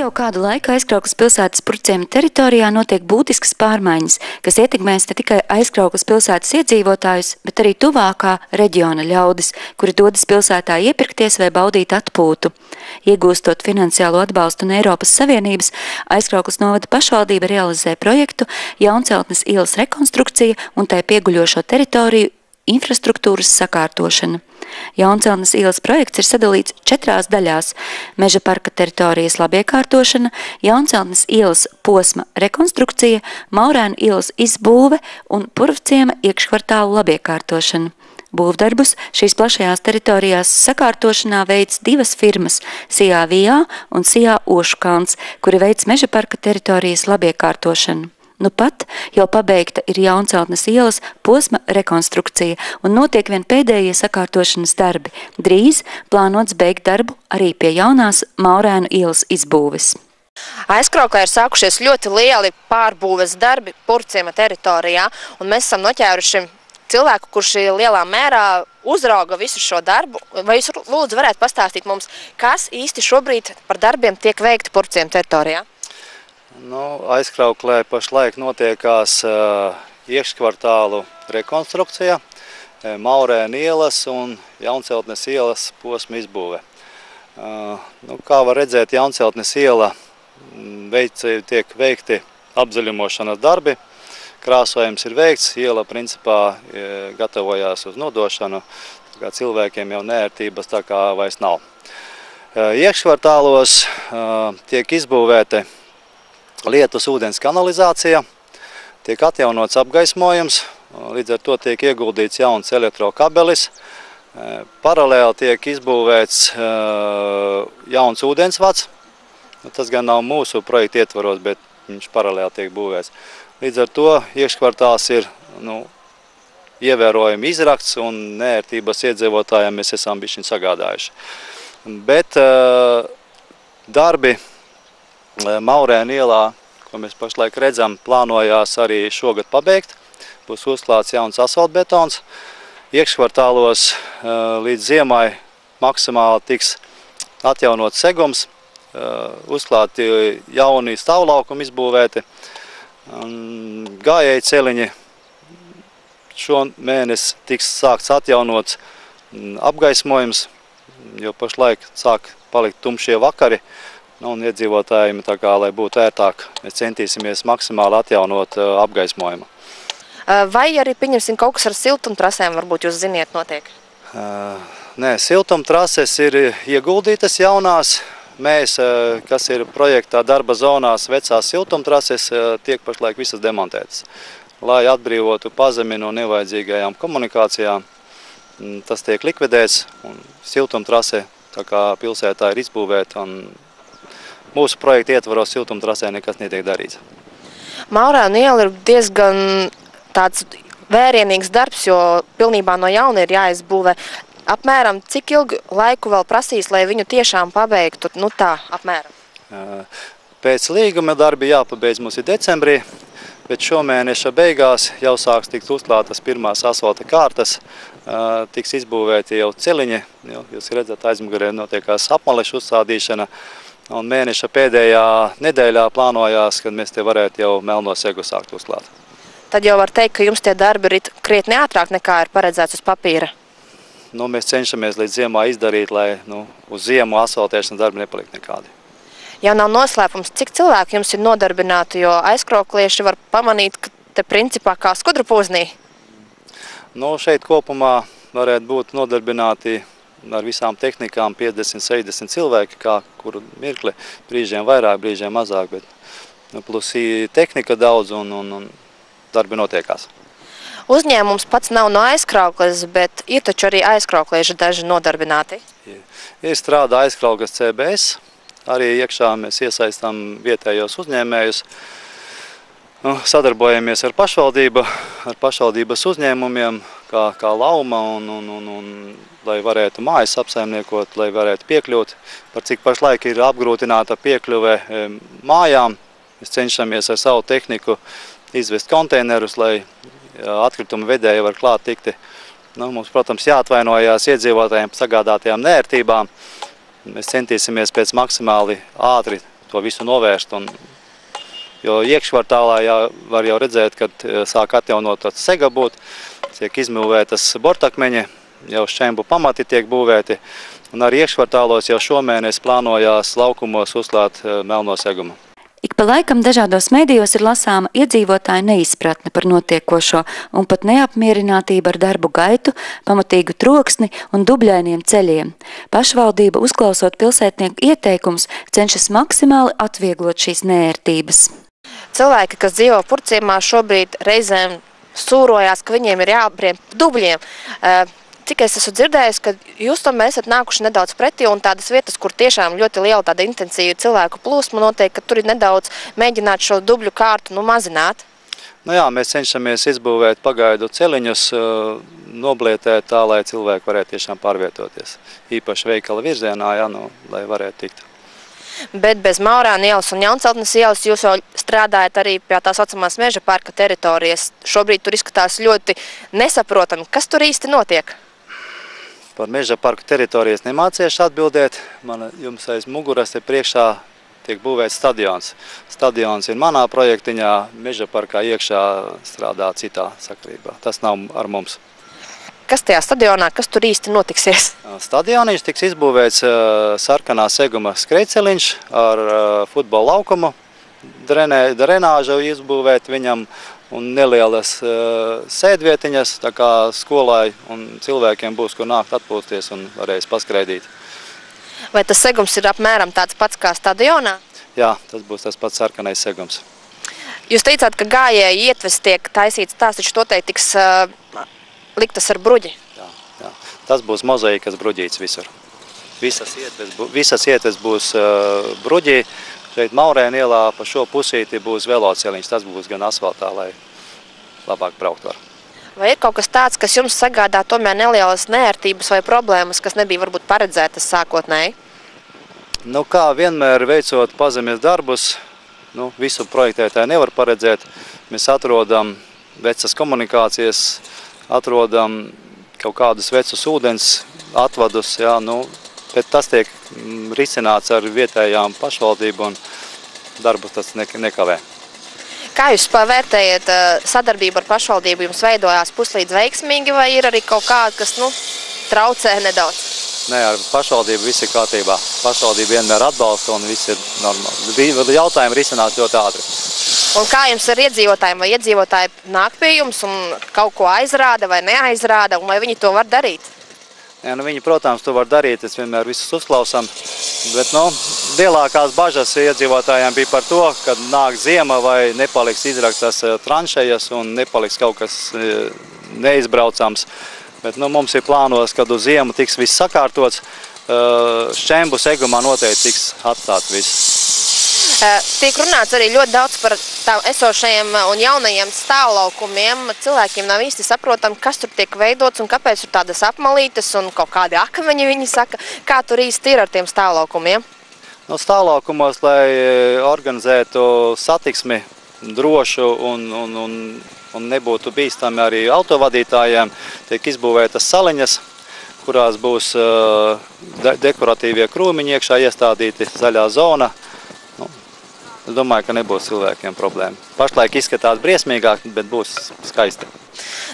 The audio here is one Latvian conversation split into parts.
jau kādu laiku Aizkraukles pilsētas Purvciema teritorijā notiek būtiskas pārmaiņas, kas ietekmēs ne tikai Aizkraukles pilsētas iedzīvotājus, bet arī tuvākā reģiona ļaudis, kuri dodas pilsētā iepirkties vai baudīt atpūtu. Iegūstot finansiālo atbalstu no Eiropas Savienības, Aizkraukles novada pašvaldība realizē projektu Jaunceltnes ielas rekonstrukcija un tai pieguļošo teritoriju infrastruktūras sakārtošana. Jaunceltnes ielas projekts ir sadalīts 4 daļās – Meža parka teritorijas labiekārtošana, Jaunceltnes ielas posma rekonstrukcija, Maurēnu ielas izbūve un Purvciema iekškvartālu labiekārtošana. Būvdarbus šīs plašajās teritorijās sakārtošanā veids 2 firmas – Sijā Vijā un Sijā Ošukalns, kuri veic Meža parka teritorijas labiekārtošanu. Nu pat jau pabeigta ir Jaunceltnes ielas posma rekonstrukcija un notiek vien pēdējie sakārtošanas darbi. Drīz plānots beigt darbu arī pie jaunās Maurēnu ielas izbūves. Aizkrauklē ir sākušies ļoti lieli pārbūves darbi Purvciema teritorijā, un mēs esam noķēruši cilvēku, kurš lielā mērā uzrauga visu šo darbu. Vai jūs lūdzu varētu pastāstīt mums, kas īsti šobrīd par darbiem tiek veikti Purvciema teritorijā? Aizkrauklē pašlaik notiekās iekškvartālu rekonstrukcija, Maurēnu ielas un Jaunceltnes ielas posma izbūve. Kā var redzēt, Jaunceltnes iela tiek veikti apzaļumošanas darbi, krāsojums ir veikts, iela principā gatavojās uz nodošanu, tā kā cilvēkiem jau neērtības tā kā vairs nav. Iekškvartālos tiek izbūvēti lietus ūdens kanalizācija, tiek atjaunots apgaismojums, līdz ar to tiek ieguldīts jauns elektrokabelis. Paralēli tiek izbūvēts jauns ūdensvads. Tas gan nav mūsu projekta ietvaros, bet viņš paralēli tiek būvēts. Līdz ar to iekškvartāls ir ievērojami izrakts un neērtības iedzīvotājiem mēs esam bišķiņ sagādājuši. Bet darbi Maurēnu ielā, ko mēs pašlaik redzam, plānojās arī šogad pabeigt. Būs uzklāts jauns asfaltbetons. Iekškvartālos līdz ziemai maksimāli tiks atjaunots segums, uzklāti jauni stāvlaukumi izbūvēti. Gājēji celiņi šomēnes tiks sākts atjaunots apgaismojums, jo pašlaik sāk palikt tumšie vakari. Un iedzīvotājiem, lai būtu ērtāk, mēs centīsimies maksimāli atjaunot apgaismojumu. Vai arī, pieņemsim, kaut kas ar siltumtrasēm, varbūt jūs ziniet, notiek? Nē, siltumtrases ir ieguldītas jaunās. Mēs, kas ir projektā darba zonās vecās siltumtrases, tiek pašlaik visas demontētas. Lai atbrīvotu pazemi no nevajadzīgajām komunikācijām, tas tiek likvidēts un siltumtrase tā kā pilsētā ir izbūvēta un mūsu projekta ietvaros siltumtrasē nekas netiek darīts. Maurēnu iela ir diezgan tāds vērienīgs darbs, jo pilnībā no jauna ir jāizbūvē. Apmēram cik ilgu laiku vēl prasīs, lai viņu tiešām pabeigtu? Apmēram. Pēc līguma darbi jāpabeidz mums ir decembrī, bet šomēneša beigās jau sāks tikt uzklātas pirmās asfalta kārtas, tiks izbūvēti jau celiņi. Jūs redzat, aizmugurē notiekās apmalešu uzstādīšana. Un mēneša pēdējā nedēļā plānojās, kad mēs te varētu jau melno segu sākt uzklāt. Tad jau var teikt, ka jums tie darbi ir krietni ātrāk nekā ir paredzēts uz papīra. Mēs cenšamies līdz ziemā izdarīt, lai uz ziemu asfaltēšanas darbi nepalikt nekādi. Ja nav noslēpums, cik cilvēki jums ir nodarbināti, jo aizkrauklieši var pamanīt, ka te principā kā skudru pūznī? Šeit kopumā varētu būt nodarbināti ar visām tehnikām 50-60 cilvēki, kuru mirkli brīžiem vairāk, brīžiem mazāk, bet plus tehnika daudz un darbi notiekās. Uzņēmums pats nav no Aizkraukles, bet ir taču arī aizkrauklieši daži nodarbināti. Ir strādā Aizkraukles CBS, arī iekšā mēs iesaistām vietējos uzņēmējus. Sadarbojamies ar pašvaldības uzņēmumiem, kā Lauma, un lai varētu mājas apsaimniekot, lai varētu piekļūt. Par cik pašlaik ir apgrūtināta piekļuve mājām, mēs cenšamies ar savu tehniku izvest konteinerus, lai atkrituma vedēji var klāt tikti. Mums, protams, jāatvainojās iedzīvotājiem par sagādātajām neērtībām. Mēs centīsimies pēc maksimāli ātri to visu novērst. Jo iekškvartālā var jau redzēt, kad sāk atjaunot sega būt, tiek izmūvētas bortakmeņi, jau šķembu pamati tiek būvēti, un arī iekškvartālos jau šomēnes plānojās laukumos uzklāt melno segumu. Ik pa laikam dažādos mēdījos ir lasāma iedzīvotāju neizpratne par notiekošo un pat neapmierinātība ar darbu gaitu, pamatīgu troksni un dubļainiem ceļiem. Pašvaldība, uzklausot pilsētnieku ieteikumus, cenšas maksimāli atvieglot šīs neērtības. Cilvēki, kas dzīvo Purvciemā, šobrīd reizēm sūrojās, ka viņiem ir jābriem dubļiem. Cik es esmu dzirdējis, ka jūs tomēr esat nākuši nedaudz pretī un tādas vietas, kur tiešām ļoti liela tāda intensīva cilvēku plūsma notiek, ka tur ir nedaudz mēģināt šo dubļu kārtu mazināt? Jā, mēs cenšamies izbūvēt pagaidu celiņus, noblietēt tā, lai cilvēki varētu tiešām pārvietoties. Īpaši veikala virzienā, lai varētu tikt. Bet bez Maurēna ielas un Jaunceltnes ielas jūs jau strādājat arī pie tā saucamās meža parka teritorijas. Šobrīd tur izskatās ļoti nesaprotami. Kas tur īsti notiek? Par meža parku teritorijas nemāciešu atbildēt. Jums aiz muguras te priekšā tiek būvēts stadions. Stadions ir manā projektiņā, meža parkā iekšā strādā citā sakarībā. Tas nav ar mums. Kas tajā stadionā, kas tur īsti notiksies? Stadioniņš tiks izbūvēts sarkanā seguma skrejceliņš ar futbola laukumu, drenāžu izbūvēt viņam un nelielas sēdvietiņas, tā kā skolai un cilvēkiem būs, kur nākt atpūsties un varēs paskraidīt. Vai tas segums ir apmēram tāds pats kā stadionā? Jā, tas būs tas pats sarkanais segums. Jūs teicāt, ka gājēji ietves tiek taisīts tās, taču noteikti tiks liktas ar bruģi? Jā. Tas būs mozaikas bruģīts visur. Visas ietves būs bruģī. Šeit Maurēna ielā pa šo pusīti būs veloceliņš. Tas būs gan asfaltā, lai labāk braukt var. Vai ir kaut kas tāds, kas jums sagādā tomēr nelielas neērtības vai problēmas, kas nebija varbūt paredzētas sākotnēji? Kā vienmēr veicot pazemes darbus, visu projektētāju nevar paredzēt. Mēs atrodam vecas komunikācijas, atrodam kaut kādus vecus ūdens atvadus, bet tas tiek risināts ar vietējām pašvaldību un darbu tas nekavē. Kā jūs vērtējat sadarbību ar pašvaldību? Jums veidojās puslīdz veiksmīgi vai ir arī kaut kāda, kas traucē nedaudz? Nē, ar pašvaldību viss ir kārtībā. Pašvaldība vienmēr atbalsta un viss ir normāli. Jautājumi risinās ļoti ātri. Un kā jums ar iedzīvotājiem? Vai iedzīvotāji nāk pie jums un kaut ko aizrāda vai neaizrāda, un vai viņi to var darīt? Viņi, protams, to var darīt, es vienmēr visus uzklausam, bet lielākās bažas iedzīvotājiem bija par to, kad nāk ziema vai nepaliks izraktas tranšejas un nepaliks kaut kas neizbraucams. Bet mums ir plānos, kad uz ziemu tiks viss sakārtots, šķembu segumā noteikti tiks atstāt viss. Tiek runāts arī ļoti daudz par tām esošajiem un jaunajiem stāvlaukumiem. Cilvēkiem nav īsti saprotami, kas tur tiek veidots un kāpēc tur tādas apmalītes un kaut kādi akmeņi, viņi saka. Kā tur īsti ir ar tiem stāvlaukumiem? Stāvlaukumos, lai organizētu satiksmi drošu un nebūtu bīstami arī autovadītājiem, tiek izbūvētas saliņas, kurās būs dekoratīvie krūmiņi iekšā iestādīti, zaļā zona. Es domāju, ka nebūs cilvēkiem problēma. Pašlaik izskatās briesmīgāk, bet būs skaisti.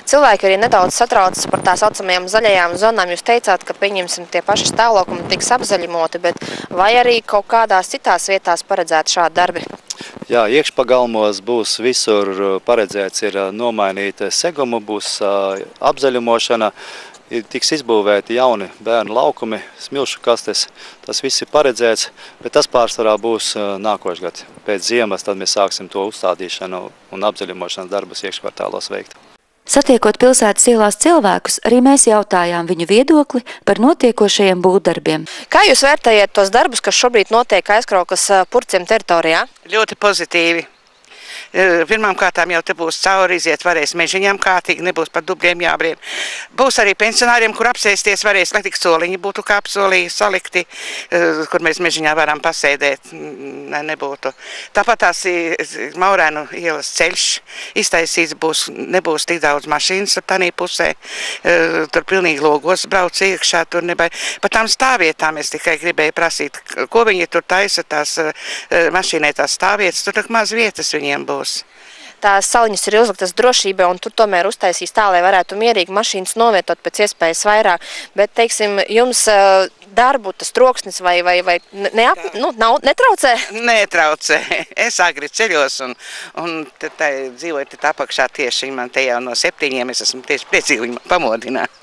Cilvēki arī nedaudz satraucas par tā saucamajām zaļajām zonām. Jūs teicāt, ka pieņemsim tie paši stāvlaukumi tiks apzaļumoti, bet vai arī kaut kādās citās vietās paredzēt šādi darbi? Jā, iekšpagalmos būs visur paredzēts ir nomainīt segumu, būs apzaļumošana. Tiks izbūvēti jauni bērnu laukumi, smilšu kastes, tas viss ir paredzēts, bet tas pārsvarā būs nākošgad. Pēc ziemas tad mēs sāksim to uzstādīšanu un apzaļumošanas darbus iekškvartālos veikt. Satiekot pilsētas ielās cilvēkus, arī mēs jautājām viņu viedokli par notiekošajiem būvdarbiem. Kā jūs vērtējat tos darbus, kas šobrīd notiek Aizkraukas Purvciema teritorijā? Ļoti pozitīvi. Pirmām kārtām jau te būs cauri iziet, varēs mežiņām kārtīgi, nebūs par dubļiem jābriem. Būs arī pensionāriem, kur apsēsties varēs, lai tik soliņi būtu kā apsolī salikti, kur mēs mežiņā varam pasēdēt, nebūtu. Tāpat tās Maurēnu ielas ceļš iztaisīts būs, nebūs tik daudz mašīnas ar tanī pusē, tur pilnīgi logos brauc iekšā, tur nebija. Par tām stāvvietām es tikai gribēju prasīt, ko viņi tur taisa tās mašīnai tās stāvvietas, tur tak maz vietas viņiem būs. Tās saliņas ir uzliktas drošībā, un tur tomēr uztaisīs tā, lai varētu mierīgi mašīnas novietot pēc iespējas vairāk. Bet, teiksim, jums darbu tas troksnis vai netraucē? Netraucē. Es agri ceļos un dzīvoju te apakšā tieši, man te jau no 7, es esmu tieši priecīgi viņu pamodināt.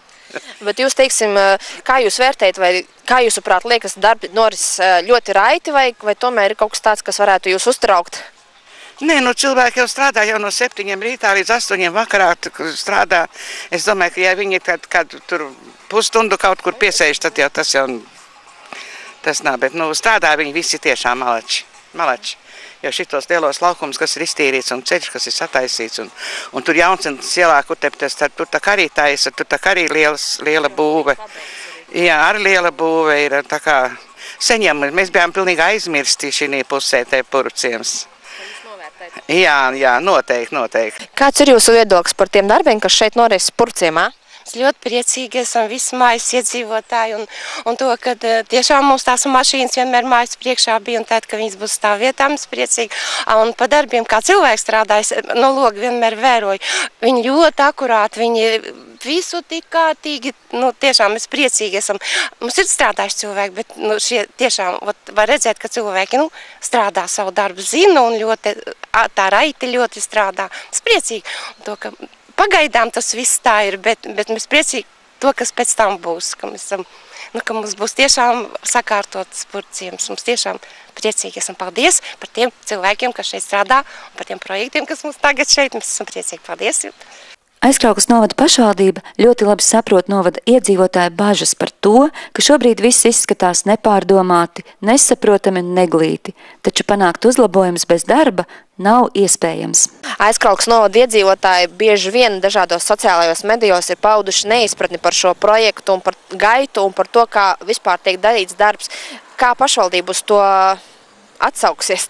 Bet jūs, teiksim, kā jūs vērtējat, vai kā jūsuprāt liekas, darbi noris ļoti raiti, vai tomēr ir kaut kas tāds, kas varētu jūs uztraukt? Nē, nu cilvēki jau strādā jau no 7 rītā līdz 8 vakarā strādā. Es domāju, ka ja viņi kādu tur pusstundu kaut kur piesēž, tad jau tas nav, bet nu strādā viņi visi tiešām malači. Jo šitos lielos laukumus, kas ir iztīrīts un ceļš, kas ir sataisīts, un tur Jauncentnes ielā, kur tur tā arī taisa, tur tā arī liela būve. Jā, arī liela būve ir, tā kā seņem, mēs bijām pilnīgi aizmirsti šī pusē te Purvciems. Jā, noteikti. Kāds ir jūsu viedoklis par tiem darbiem, kas šeit noris Purvciemā? Mēs ļoti priecīgi esam visi mājas iedzīvotāji un to, ka tiešām mums tās mašīnas vienmēr mājas priekšā bija un tad, ka viņas būs stāvvietā, mēs priecīgi. Un pa darbiem, kā cilvēks strādājas, no loga vienmēr vēroju. Viņi ļoti akurāti, viņi visu tik kārtīgi, nu tiešām mēs priecīgi esam. Mums ir strādājuši cilvēki, bet nu, šie tiešām var redzēt, ka cilvēki strādā savu darbu, zina un ļoti, tā raiti ļoti strādā. Mēs priecīgi. Un to, ka pagaidām tas viss tā ir, bet mēs priecīgi to, kas pēc tam būs, ka mums būs tiešām sakārtotas Purvciems. Mums tiešām priecīgi esam. Paldies par tiem cilvēkiem, kas šeit strādā, un par tiem projektiem, kas mums tagad šeit. Mēs esam priecīgi. Paldies! Aizkraukles novada pašvaldība ļoti labi saprot novada iedzīvotāju bažas par to, ka šobrīd viss izskatās nepārdomāti, nesaprotami un neglīti, taču panākt uzlabojumus bez darba nav iespējams. Aizkraukles novada iedzīvotāji bieži vien dažādos sociālajos medijos ir pauduši neizpratni par šo projektu un par gaitu un par to, kā vispār tiek darīts darbs. Kā pašvaldība uz to atsauksies?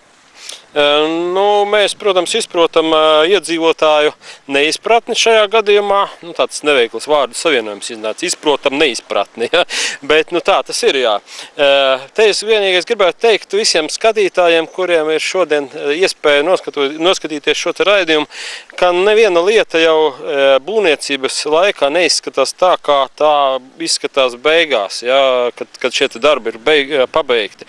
Mēs, protams, izprotam iedzīvotāju neizpratni šajā gadījumā. Tāds neveikls vārdu savienojums iznāca. Izprotam neizpratni, ja? Bet tā tas ir, jā. Te es vienīgais gribētu teikt visiem skatītājiem, kuriem ir šodien iespēja noskatīties šo te raidījumu, ka neviena lieta jau būvniecības laikā neizskatās tā, kā tā izskatās beigās, ja? Kad šie te darbi ir pabeigti.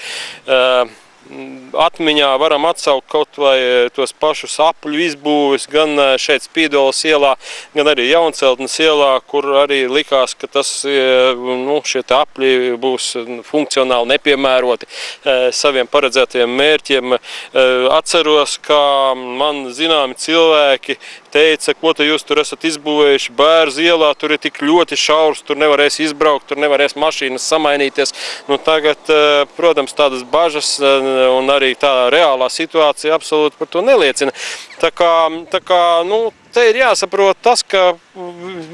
Atmiņā varam atsaukt kaut vai tos pašus apļu izbūves, gan šeit Spīdolas ielā, gan arī Jaunceltnes ielā, kur arī likās, ka šie apļi būs funkcionāli nepiemēroti saviem paredzētajiem mērķiem. Atceros, ka man zināmi cilvēki teica, ko te jūs tur esat izbūvējuši Bērzu ielā, tur ir tik ļoti šaurs, tur nevarēs izbraukt, tur nevarēs mašīnas samainīties. Tagad, protams, tādas bažas un arī tā reālā situācija absolūti par to neliecina. Tā kā te ir jāsaprot tas, ka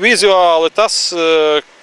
vizuāli tas,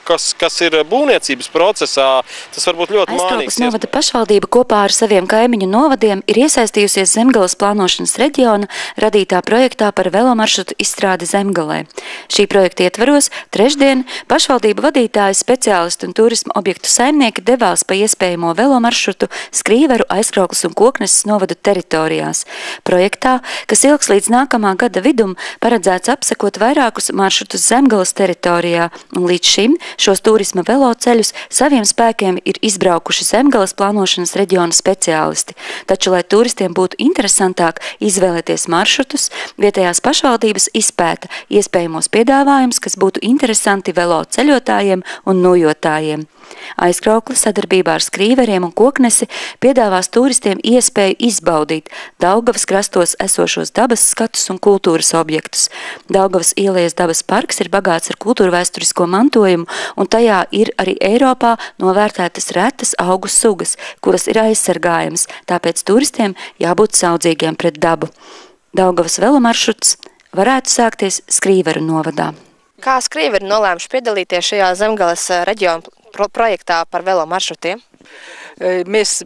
kas ir būvniecības procesā, tas var būt ļoti mānīgs. Aizkraukles novada pašvaldība kopā ar saviem kaimiņu novadiem ir iesaistījusies Zemgales plānošanas reģiona radītā projektā par velomaršrutu izstrādi Zemgalē. Šī projekta ietvaros trešdien pašvaldība vadītāji, speciālisti un turisma objektu saimnieki devās pa iespējamo velomaršrutu Skrīveru, Aizkraukles un Kokneses novadu teritorijās. Projektā, kas ilgs līdz nākamā gada vidum, paredzēts apsekot vairākus maršrutus Zemgales teritorijā, un līdz šim šos turisma veloceļus saviem spēkiem ir izbraukuši Zemgales plānošanas reģiona speciālisti. Taču, lai turistiem būtu interesantāk izvēlēties maršrutus, vietējās pašvaldības izpēta iespējamos piedāvājumus, kas būtu interesanti veloceļotājiem un nojotājiem. Aizkraukle sadarbībā ar Skrīveriem un Koknesi piedāvās turistiem iespēju izbaudīt Daugavas krastos esošos dabas skatus un kultūras objektus. Daugavas ielas dabas parks ir bagāts ar kultūrvēsturisko mantojumu, un tajā ir arī Eiropā novērtētas retas augu sugas, kuras ir aizsargājamas, tāpēc turistiem jābūt saudzīgiem pret dabu. Daugavas velomaršruts varētu sākties Skrīveru novadā. Kā Skrīveri nolēmuši piedalīties šajā Zemgales reģiona projektā par velomaršrutiem? Mēs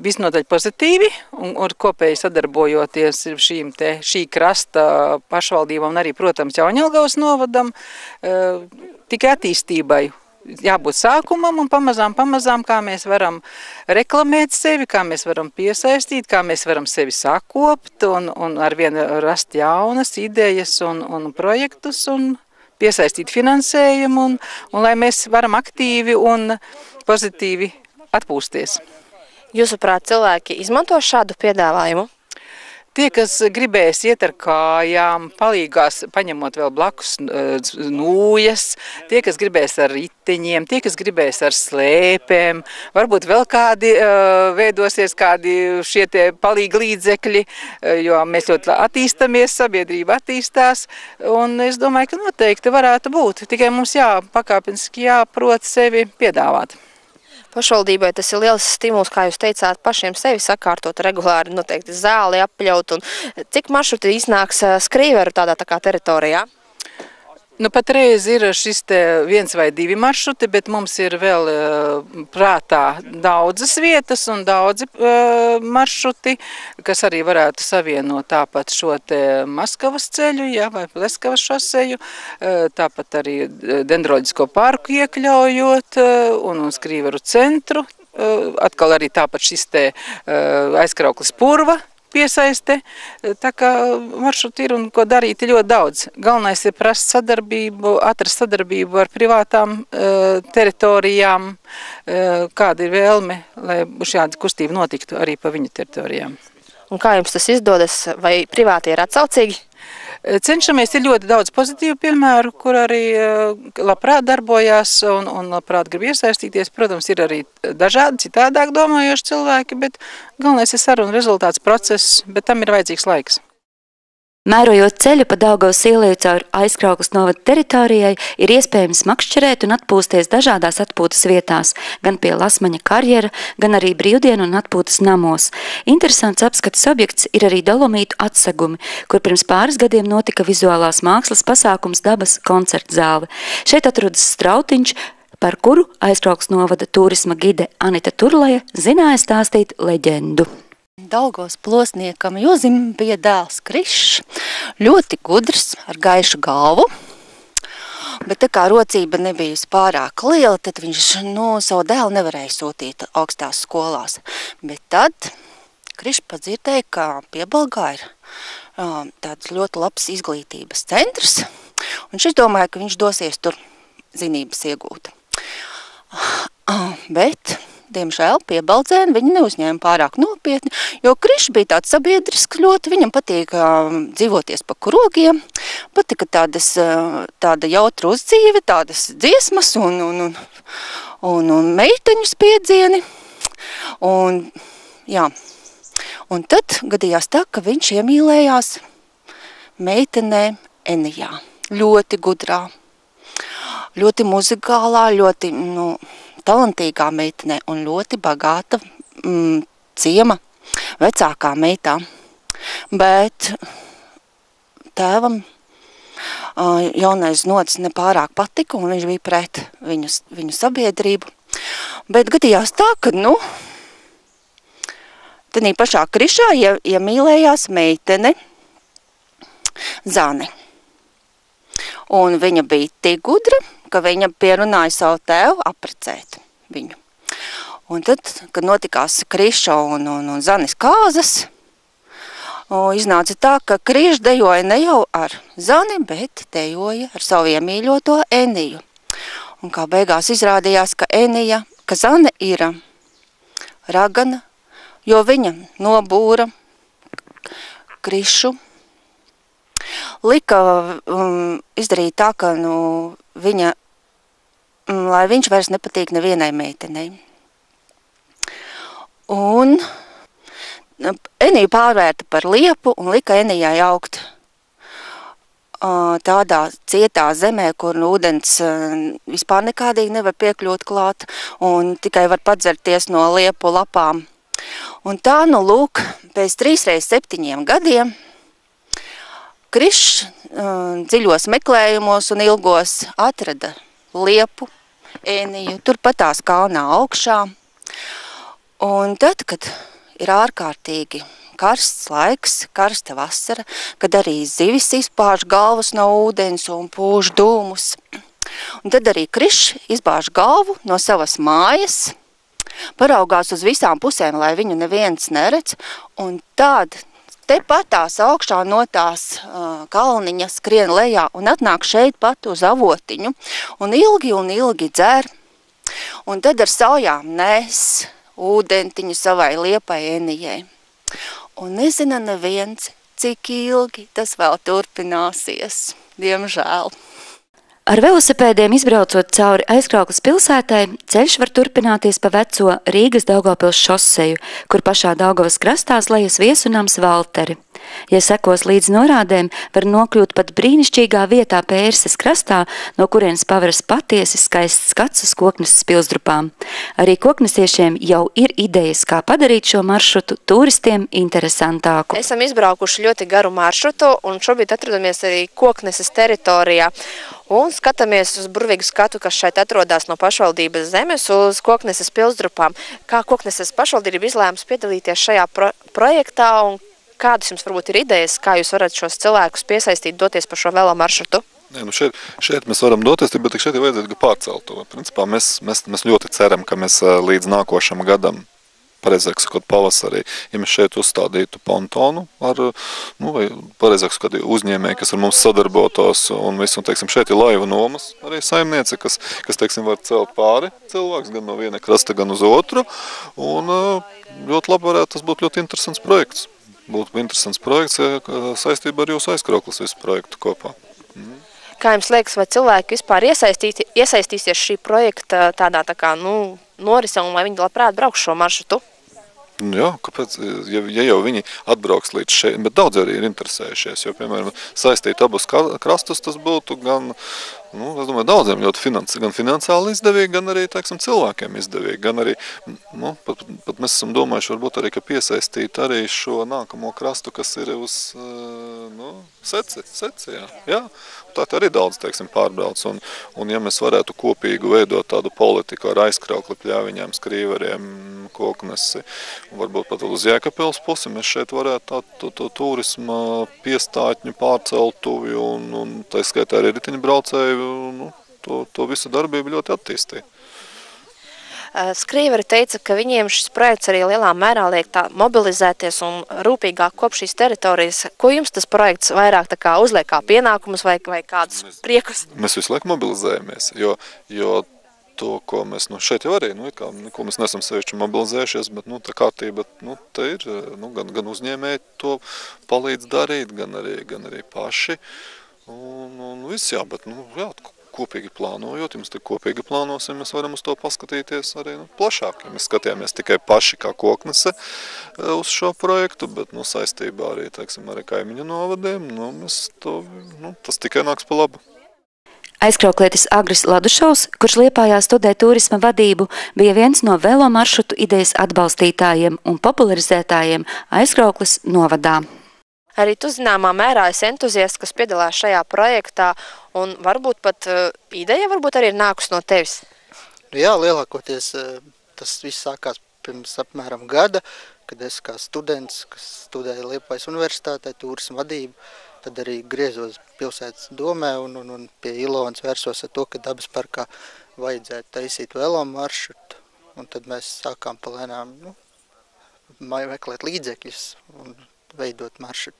visnotaļ pozitīvi un kopēji sadarbojoties šī krasta pašvaldībām un arī, protams, Jaunjelgavas novadam, tikai attīstībai. Jābūt sākumam un pamazām, kā mēs varam reklamēt sevi, kā mēs varam piesaistīt, kā mēs varam sevi sakopt un arvien rast jaunas idejas un projektus un piesaistīt finansējumu un lai mēs varam aktīvi un pozitīvi atpūsties. Jūsuprāt, cilvēki izmanto šādu piedāvājumu? Tie, kas gribēs iet ar kājām, palīgās, paņemot vēl blakus nūjas, tie, kas gribēs ar riteņiem, tie, kas gribēs ar slēpēm, varbūt vēl kādi veidosies kādi šie tie palīgi līdzekļi, jo mēs ļoti attīstamies, sabiedrība attīstās, un es domāju, ka noteikti varētu būt, tikai mums pakāpeniski jāprot sevi piedāvāt. Pašvaldībai tas ir liels stimuls, kā jūs teicāt, pašiem sevi sakārtot regulāri, noteikti zāli apļaut. Un cik maršruti iznāks Skrīveru tādā kā teritorijā? Patreiz ir šis te 1 vai 2 maršruti, bet mums ir vēl prātā daudzas vietas un daudzi maršruti, kas arī varētu savienot tāpat šo te Maskavas ceļu, vai Pleskavas šoseju, tāpat arī Dendroloģisko parku iekļaujot un Skrīveru centru. Atkal arī tāpat šis te aizkrauklis Purva piesaiste, tā kā maršruti ir un ko darīt ļoti daudz. Galvenais ir atrast sadarbību ar privātām teritorijām, kāda ir vēlme, lai šāda kustība notiktu arī pa viņu teritorijām. Un kā jums tas izdodas? Vai privāti ir atsaucīgi? Cenšamies, ir ļoti daudz pozitīvu piemēru, kur arī labprāt darbojās un labprāt grib iesaistīties. Protams, ir arī dažādi citādāk domājoši cilvēki, bet galvenais ir saruna rezultāts process, bet tam ir vajadzīgs laiks. Mērojot ceļu pa Daugavas ieleju caur Aizkraukles novada teritorijai, ir iespējams makšķerēt un atpūsties dažādās atpūtas vietās, gan pie Lasmaņa karjera, gan arī brīvdienu un atpūtas namos. Interesants apskates objekts ir arī Dolomītu atsegumi, kur pirms pāris gadiem notika vizuālās mākslas pasākums Dabas koncertzāle. Šeit atrodas strautiņš, par kuru Aizkraukles novada turisma gide Anita Turleja zināja stāstīt leģendu. Daugavas plosniekam Jozim bija dēls Krišs, ļoti gudrs, ar gaišu galvu, bet tā kā rocība nebija pārāk liela, tad viņš savu dēlu nevarēja sūtīt augstās skolās. Bet tad Krišs padzirdēja, ka Piebalgā ir tāds ļoti labs izglītības centrs, un viņš domāja, ka viņš dosies tur zinības iegūt. Bet diemžēl Piebaldzēni viņi neuzņēma pārāk nopietni, jo Krišs bija tāds sabiedrisks ļoti, viņam patīk dzīvoties pa krogiem, patika tāda jautra uzdzīve, tādas dziesmas un meiteņu spiedzieni. Un tad gadījās tā, ka viņš iemīlējās meitenē Enijā, ļoti gudrā, ļoti muzikālā, ļoti, talantīgā meitenē un ļoti bagāta ciema vecākā meitā. Bet tēvam jaunais nods nepārāk patika un viņš bija pret viņu sabiedrību. Bet gadījās tā, ka, tanī pašā Krišā iemīlējās meitene Zane. Un viņa bija tik gudra, ka viņa pierunāja savu tēvu apprecēt viņu. Un tad, kad notikās Kriša un Zanes kāzas, iznāca tā, ka Krišs dejoja ne jau ar Zani, bet dejoja ar savu iemīļoto Eniju. Un kā beigās izrādījās, ka Zane ir ragana, jo viņa nobūra Krišu, lika izdarīt tā, ka lai viņš vairs nepatīk nevienai meitenei. Un Eniju pārvērta par liepu un lika Enijai augt tādā cietā zemē, kur ūdens vispār nekādīgi nevar piekļūt klāt un tikai var padzerties no liepu lapām. Un tā, lūk, pēc 3 x 7 gadiem Krišs dziļos meklējumos un ilgos atrada liepu, ēniju, turpat tās kalnā augšā. Un tad, kad ir ārkārtīgi karsts laiks, karsta vasara, kad arī zivis izpāž galvas no ūdens un pūž dūmus. Un tad arī Krišs izbāž galvu no savas mājas, paraugās uz visām pusēm, lai viņu neviens neredz, un tad tepat tās augšā no tās kalniņa skrien lejā un atnāk šeit pat uz avotiņu un ilgi dzer, un tad ar saujām nes ūdentiņu savai liepai ēnijai. Un nezina neviens, cik ilgi tas vēl turpināsies, diemžēl. Ar velosipēdiem izbraucot cauri Aizkraukles pilsētai, ceļš var turpināties pa veco Rīgas Daugavpils šoseju, kur pašā Daugavas krastā lejas viesunams Valteri. Ja sekos līdz norādēm, var nokļūt pat brīnišķīgā vietā Pērses krastā, no kurienes paveras patiesi skaists skats uz Kokneses pilsdrupām. Arī koknesiešiem jau ir idejas, kā padarīt šo maršrutu turistiem interesantāku. Esam izbraukuši ļoti garu maršrutu un šobrīd atrodamies arī Kokneses teritorijā. Un skatāmies uz burvīgu skatu, kas šeit atrodas no pašvaldības zemes uz Kokneses pilsdrupām. Kā Kokneses pašvaldība izlēmas piedalīties šajā projektā un kādas jums varbūt ir idejas, kā jūs varat šos cilvēkus piesaistīt, doties pa šo velo maršrutu? Šeit mēs varam doties, bet šeit ir vajadzētu pārcelt to. Principā mēs ļoti ceram, ka mēs līdz nākošam gadam, pareizāk sakot, pavasarī, ja mēs šeit uzstādītu pontonu ar, vai pareizāk sakot, uzņēmēji, kas ar mums sadarbotos un visu, un, teiksim, šeit ir laiva nomas, arī saimniece, kas teiksim, var celt pāri cilvēks, gan no viena krasta, gan uz otru, un ļoti labi varētu tas būt ļoti interesants projekts. Būtu interesants projekts saistībā ar jūsu Aizkraukles visu projektu kopā. Kā jums liekas, vai cilvēki vispār iesaistīsies šī projekta tādā norise un vai viņi labprāt brauks šo maršrutu? Jā, kāpēc, ja jau viņi atbrauks līdz šeit, bet daudz arī ir interesējušies, jo, piemēram, saistīt abus krastus tas būtu gan, es domāju, daudziem ļoti gan finansiāli izdevīgi, gan arī, teiksim, cilvēkiem izdevīgi, gan arī, pat mēs esam domājuši varbūt arī, ka piesaistīt arī šo nākamo krastu, kas ir uz, Seci, jā. Tā arī daudz, teiksim, pārbrauc, un ja mēs varētu kopīgi veidot tādu politiku ar Aizkraukli, Pļaviņām, Skrīveriem, Koknesi, varbūt pat uz Jēkabpils pusi, mēs šeit varētu to turisma piestātņu pārceltuvi un tā skaitā arī riteņbraucēju, to visu darbību ļoti attīstīt. Skrīveri teica, ka viņiem šis projekts arī lielā mērā liek tā mobilizēties un rūpīgāk kop šīs teritorijas. Ko jums tas projekts vairāk tā kā uzliek kā pienākumus vai kādus priekus? Mēs visu laiku mobilizējamies, jo to, ko mēs šeit jau arī, ko mēs nesam sevišķi mobilizējušies, bet tā kārtība, te ir, gan uzņēmēji to palīdz darīt, gan arī paši, un viss jā, bet, kopīgi plānojot, ja mēs te kopīgi plānosim, mēs varam uz to paskatīties arī plašāk. Ja mēs skatījāmies tikai paši kā Koknese uz šo projektu, bet saistībā arī, teiksim, arī kaimiņu novadiem, tas tikai nāks pa labu. Aizkrauklietis Agris Ladušovs, kurš Liepājā studē turisma vadību, bija viens no velo maršrutu idejas atbalstītājiem un popularizētājiem Aizkraukles novadā. Arī tu zināmā mērā esi entuziasts, kas piedalās šajā projektā, un varbūt pat ideja arī ir nākus no tevis. Jā, lielākoties tas viss sākās pirms apmēram gada, kad es kā students, kas studēja Liepājas universitātē turisma vadību, tad arī griezos pilsētas domē un pie Ilonas vērsos ar to, ka dabas parkā vajadzētu taisīt velo maršrutu, un tad mēs sākām palēnām meklēt līdzekļus un veidot maršrutu.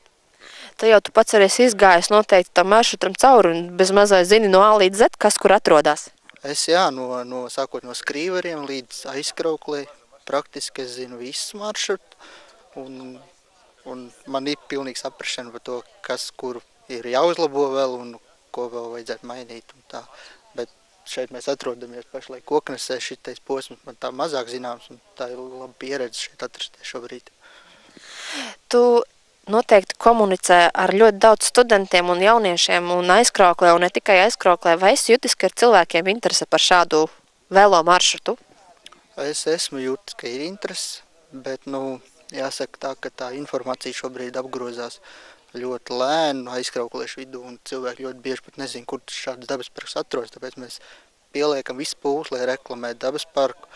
Tad jau tu pats arī esi izgājis noteikti tam maršrutam cauri un bez mazai zini no A līdz Z, kas kur atrodas? Es sākot no Skrīveriem līdz Aizkrauklei, praktiski es zinu visu maršrutu un man ir pilnīgi saprašana par to, kas kur ir jāuzlabo vēl un ko vēl vajadzētu mainīt un tā. Bet šeit mēs atrodamies pašlaik Koknesē, šitais posms man tā mazāk zināms un tā ir laba pieredze šeit atrasties šobrīd. Tu noteikti komunicē ar ļoti daudz studentiem un jauniešiem un Aizkrauklē, un ne tikai Aizkrauklē. Vai esi jutis, ka ir cilvēkiem interese par šādu velo maršrutu? Es esmu jutis, ka ir interese, bet jāsaka tā, ka tā informācija šobrīd apgrozās ļoti lēnu aizkraukliešu vidū, un cilvēki ļoti bieži pat nezin, kur šāds dabas parks atrodas, tāpēc mēs pieliekam visu pūles, lai reklamētu dabas parku,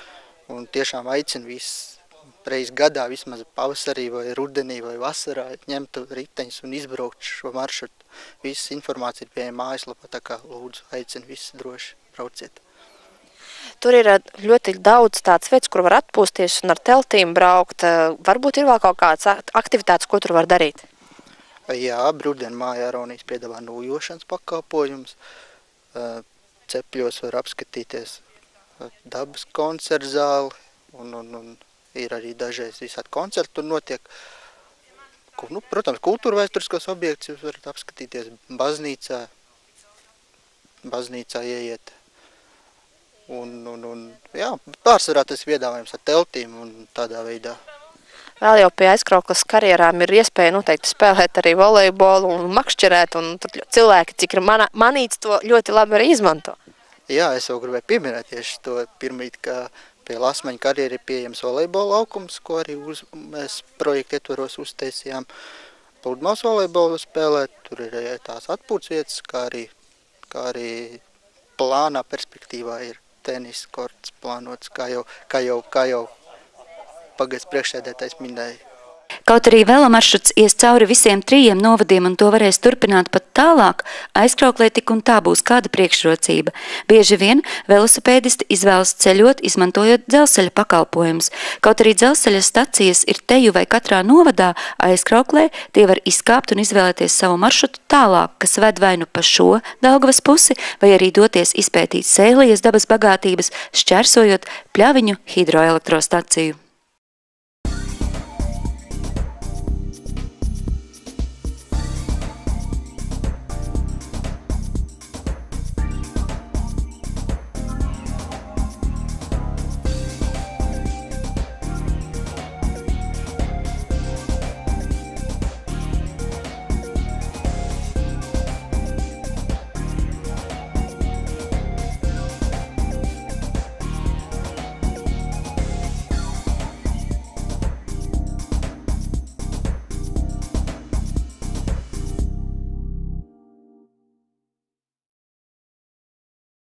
un tiešām aicinu visus reiz gadā, vismaz pavasarī vai rudenī vai vasarā, ņemt riteņus un izbraukt šo maršrutu. Visas informācija ir pieejama mājaslapā, tā kā lūdzu aicinu visus droši brauciet. Tur ir ļoti daudz tāds veids, kur var atpūsties un ar teltīm braukt. Varbūt ir vēl kaut kādas aktivitātes, ko tur var darīt? Jā, Brūdienu mājā Raunijas piedāvā nūjošanas pakalpojums. Cepļos var apskatīties dabas koncertu zāli un ir arī dažreiz visādi koncerti tur notiek. Nu, protams, kultūrvēsturiskos objektus jūs varat apskatīties baznīcā ieiet. Jā, pārsvarā tas piedāvājums ar teltīm un tādā veidā. Vēl jau pie aizkrauklas karjerām ir iespēja noteikti spēlēt arī volejbolu un makšķerēt, un tur cilvēki, cik ir manīts, to ļoti labi arī izmanto. Jā, es jau gribēju pieminēt tieši to pirmīt, ka pie Lasmaņa karjera ir pieejams volejbola laukums, ko arī mēs projektu ietvaros uztaisījām. Pludmales volejbolu spēlēt, tur ir tās atpūtas vietas, kā arī plānā perspektīvā ir tenis korts plānots, kā jau pagads priekšsēdētājs minēja. Kaut arī velomaršruts ies cauri visiem 3 novadiem un to varēs turpināt pat tālāk, aizkrauklē tik un tā būs kāda priekšrocība. Bieži vien velosipēdisti izvēlas ceļot, izmantojot dzelzceļa pakalpojumus. Kaut arī dzelzceļa stacijas ir teju vai katrā novadā, aizkrauklē tie var izkāpt un izvēlēties savu maršrutu tālāk, kas ved vai nu pa šo Daugavas pusi, vai arī doties izpētīt Sēlijas dabas bagātības, šķērsojot Pļaviņu hidroelektrostaciju.